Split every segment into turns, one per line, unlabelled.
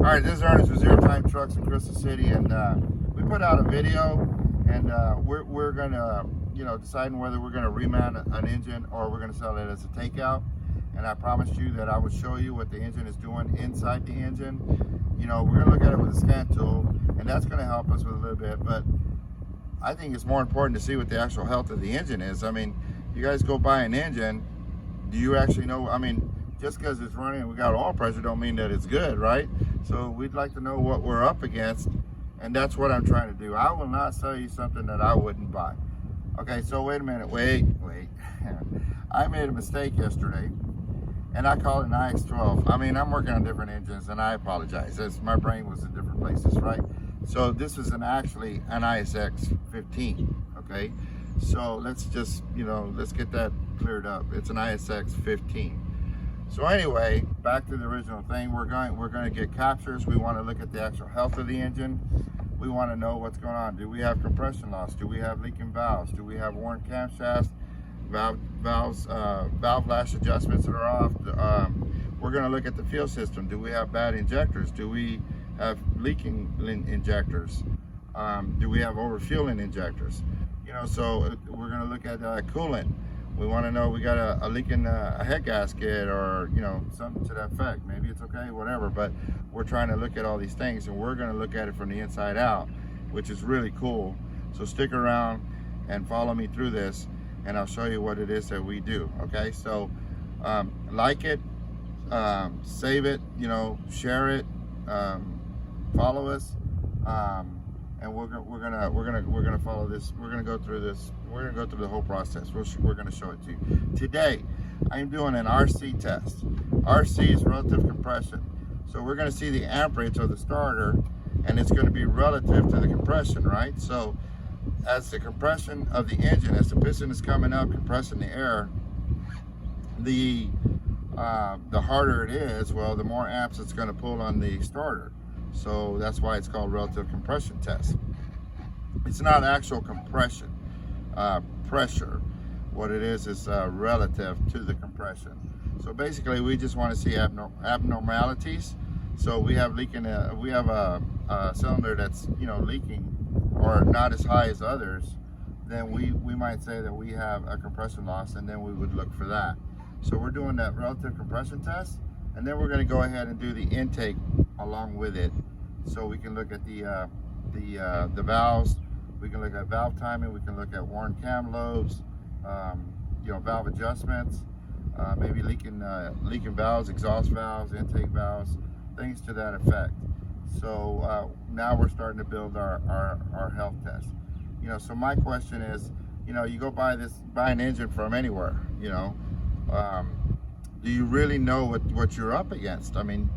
All right, this is Ernest with Zero Time Trucks in Crystal City, and we put out a video, and we're gonna, deciding whether we're gonna reman an engine or we're gonna sell it as a takeout. And I promised you that I would show you what the engine is doing inside the engine. We're gonna look at it with a scan tool, and that's gonna help us with a little bit. But I think it's more important to see what the actual health of the engine is. I mean, you guys go buy an engine, do you actually know? I mean, just because it's running and we got oil pressure don't mean that it's good, right? So we'd like to know what we're up against, and that's what I'm trying to do. I will not sell you something that I wouldn't buy. Okay, so wait a minute, wait. I made a mistake yesterday, and I called it an IX12. I mean, I'm working on different engines, and I apologize. My brain was in different places, right? So this is actually an ISX15, okay? So let's just, let's get that cleared up. It's an ISX15. So anyway, back to the original thing. We're going to get captures. We want to look at the actual health of the engine. We want to know what's going on. Do we have compression loss? Do we have leaking valves? Do we have worn camshafts? Valve lash adjustments that are off. We're going to look at the fuel system. Do we have bad injectors? Do we have leaking injectors? Do we have overfueling injectors? So we're going to look at coolant. We want to know we got a leak in a head gasket, or something to that effect. Maybe it's okay, whatever, but we're trying to look at all these things, and we're going to look at it from the inside out, which is really cool. So stick around and follow me through this, and I'll show you what it is that we do. Okay, so like it, save it, share it, follow us, and we're gonna follow this. We're gonna go through this. We're gonna go through the whole process. We're gonna show it to you. Today, I'm doing an RC test. RC is relative compression. So we're gonna see the amperage of the starter, and it's gonna be relative to the compression, right? So as the compression of the engine, as the piston is coming up, compressing the air, the harder it is, well, the more amps it's gonna pull on the starter. So that's why it's called relative compression test. It's not actual compression, pressure. What it is relative to the compression. So basically, we just want to see abnormalities. So we have leaking. We have a cylinder that's leaking or not as high as others. Then we might say that we have a compression loss, and then we would look for that. So we're doing that relative compression test, and then we're going to go ahead and do the intake along with it, so we can look at the valves. We can look at valve timing. We can look at worn cam lobes, valve adjustments, maybe leaking valves, exhaust valves, intake valves, things to that effect. So now we're starting to build our health test. So my question is, you go buy an engine from anywhere. Do you really know what you're up against? I mean,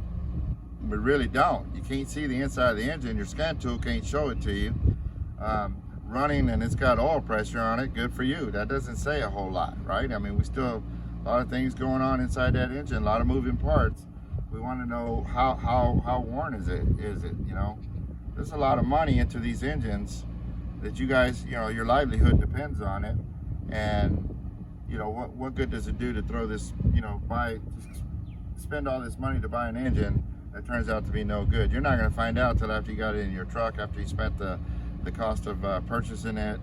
we really don't. You can't see the inside of the engine. Your scan tool can't show it to you. Running, and it's got oil pressure on it. Good for you. That doesn't say a whole lot, right? I mean, we still have a lot of things going on inside that engine, a lot of moving parts. We want to know how worn is it? There's a lot of money into these engines that you guys, your livelihood depends on it. And what good does it do to throw this, spend all this money to buy an engine that turns out to be no good? You're not going to find out till after you got it in your truck, after you spent the cost of purchasing it,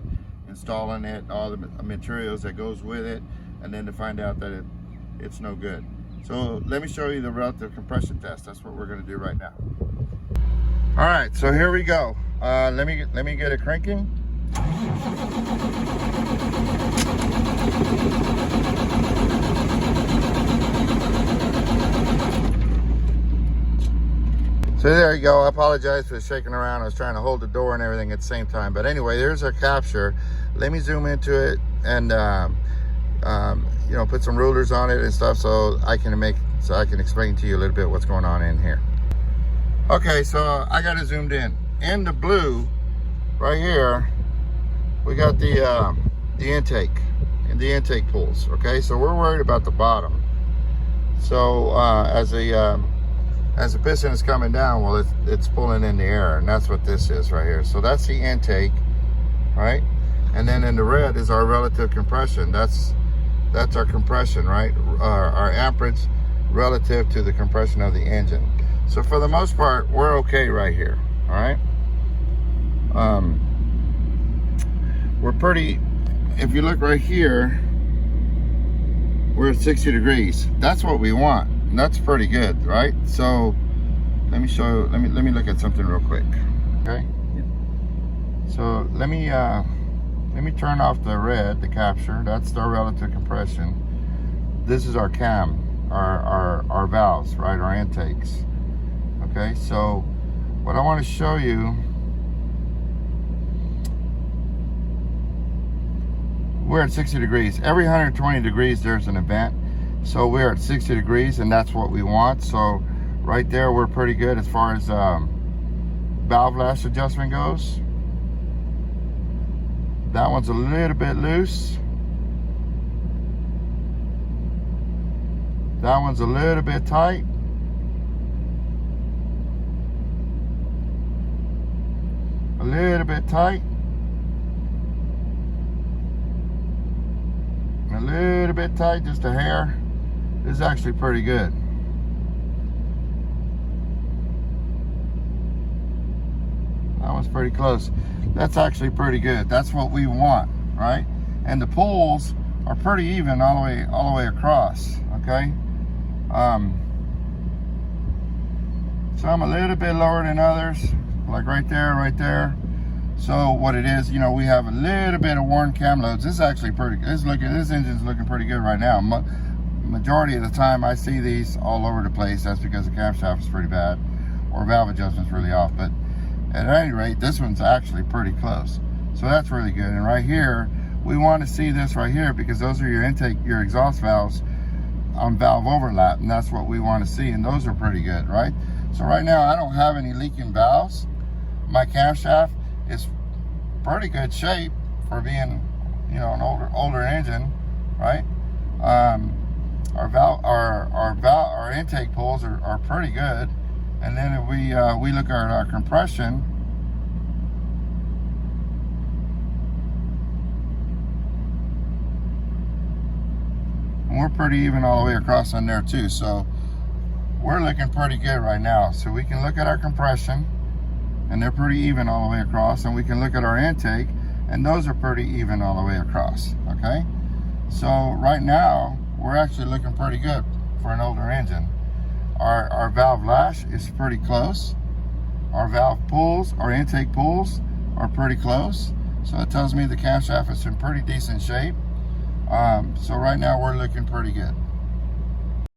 installing it, all the materials that goes with it, and then to find out that it's no good. So let me show you the relative compression test. That's what we're going to do right now. All right, so here we go. Let me get it cranking. So there you go. I apologize for shaking around. I was trying to hold the door and everything at the same time. But anyway, there's our capture. Let me zoom into it and put some rulers on it and stuff, so I can explain to you a little bit what's going on in here. Okay, so I got it zoomed in. In the blue, right here, we got the intake and the intake pulls. Okay, so we're worried about the bottom. So as the piston is coming down, well, it's pulling in the air, and that's what this is right here. So that's the intake, right? And then in the red is our relative compression. That's our compression, right? Our amperage relative to the compression of the engine. So for the most part, we're okay right here. All right. We're pretty, if you look right here, we're at 60 degrees. That's what we want. And that's pretty good, right? So let me show you, let me look at something real quick. Okay. So let me turn off the red, the capture. That's our relative compression. This is our cam, our valves, right? Our intakes. Okay, so what I want to show you, we're at 60 degrees. Every 120 degrees there's an event. So we're at 60 degrees and that's what we want. So right there we're pretty good as far as valve lash adjustment goes. That one's a little bit loose. That one's a little bit tight. A little bit tight. A little bit tight, just a hair. This is actually pretty good. That one's pretty close. That's actually pretty good. That's what we want, right? And the pulls are pretty even all the way across. Okay. So I'm a little bit lower than others, like right there. So what it is, you know, we have a little bit of worn cam loads. This is actually pretty good. This engine's looking pretty good right now. Majority of the time I see these all over the place. That's because the camshaft is pretty bad or valve adjustment's really off. But at any rate, this one's actually pretty close. So that's really good. And right here, we want to see this right here because those are your intake, your exhaust valves on valve overlap, and that's what we want to see, and those are pretty good, right? So right now I don't have any leaking valves. My camshaft is pretty good shape for being, you know, an older engine, right? Our intake pulls are pretty good, and then if we look at our compression, we're pretty even all the way across on there too. So we're looking pretty good right now. So we can look at our compression and they're pretty even all the way across, and we can look at our intake and those are pretty even all the way across. Okay, so right now we're actually looking pretty good for an older engine. Our valve lash is pretty close. Our valve pulls, our intake pulls are pretty close. So it tells me the camshaft is in pretty decent shape. So right now we're looking pretty good.